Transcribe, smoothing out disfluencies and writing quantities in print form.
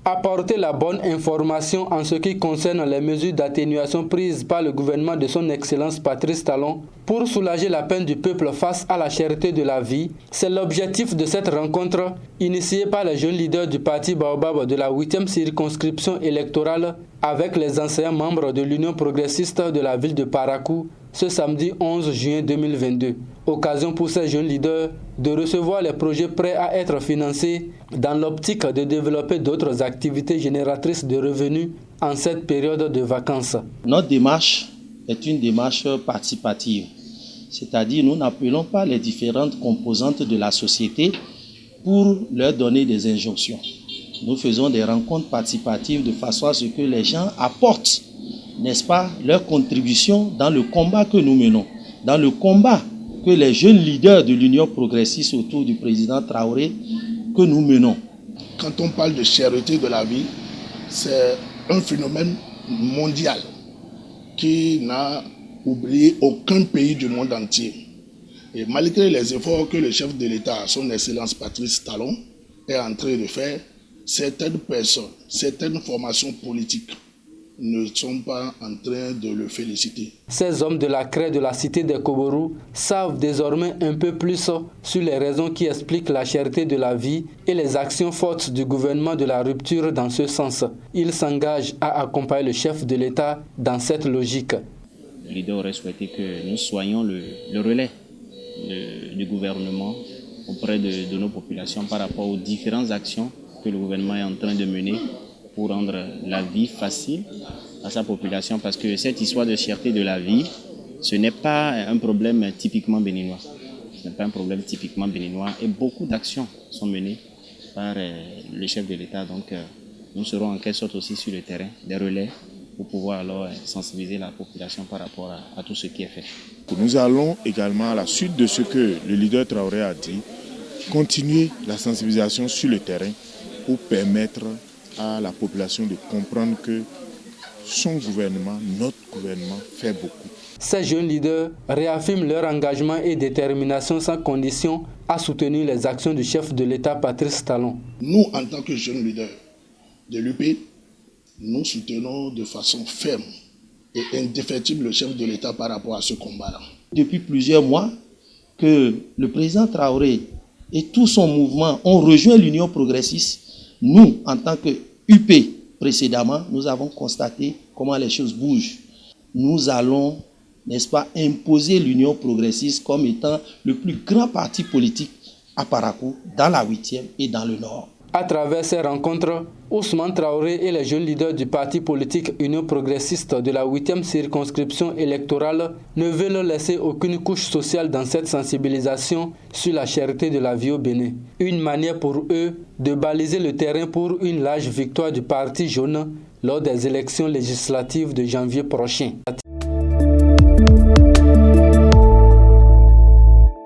Apporter la bonne information en ce qui concerne les mesures d'atténuation prises par le gouvernement de son Excellence Patrice Talon pour soulager la peine du peuple face à la cherté de la vie, c'est l'objectif de cette rencontre initiée par les jeunes leaders du parti Baobab de la 8e circonscription électorale avec les anciens membres de l'Union progressiste de la ville de Parakou ce samedi 11 juin 2022. Occasion pour ces jeunes leaders de recevoir les projets prêts à être financés dans l'optique de développer d'autres activités génératrices de revenus en cette période de vacances. Notre démarche est une démarche participative, c'est-à-dire nous n'appelons pas les différentes composantes de la société pour leur donner des injonctions. Nous faisons des rencontres participatives de façon à ce que les gens apportent, n'est-ce pas, leur contribution dans le combat que nous menons, dans le combat que les jeunes leaders de l'Union progressiste autour du président Traoré que nous menons. Quand on parle de cherté de la vie, c'est un phénomène mondial qui n'a oublié aucun pays du monde entier. Et malgré les efforts que le chef de l'État, son Excellence Patrice Talon, est en train de faire, certaines personnes, certaines formations politiques ne sont pas en train de le féliciter. Ces hommes de la craie de la cité des Koborou savent désormais un peu plus sur les raisons qui expliquent la cherté de la vie et les actions fortes du gouvernement de la rupture dans ce sens. Ils s'engagent à accompagner le chef de l'État dans cette logique. Le leader aurait souhaité que nous soyons le relais du gouvernement auprès de nos populations par rapport aux différentes actions que le gouvernement est en train de mener pour rendre la vie facile à sa population, parce que cette histoire de cherté de la vie, ce n'est pas un problème typiquement béninois. Ce n'est pas un problème typiquement béninois et beaucoup d'actions sont menées par le chef de l'État. Donc nous serons en quelque sorte aussi sur le terrain, des relais pour pouvoir alors sensibiliser la population par rapport à tout ce qui est fait. Nous allons également, à la suite de ce que le leader Traoré a dit, continuer la sensibilisation sur le terrain pour permettre à la population de comprendre que son gouvernement, notre gouvernement, fait beaucoup. Ces jeunes leaders réaffirment leur engagement et détermination sans condition à soutenir les actions du chef de l'État Patrice Talon. Nous, en tant que jeunes leaders de l'UP, nous soutenons de façon ferme et indéfectible le chef de l'État par rapport à ce combat-là. Depuis plusieurs mois que le président Traoré et tout son mouvement ont rejoint l'Union progressiste, nous, en tant que UP précédemment, nous avons constaté comment les choses bougent. Nous allons, n'est-ce pas, imposer l'Union progressiste comme étant le plus grand parti politique à Parakou, dans la 8e et dans le Nord. À travers ces rencontres, Ousmane Traoré et les jeunes leaders du parti politique Union progressiste de la 8e circonscription électorale ne veulent laisser aucune couche sociale dans cette sensibilisation sur la cherté de la vie au Bénin. Une manière pour eux de baliser le terrain pour une large victoire du parti jaune lors des élections législatives de janvier prochain.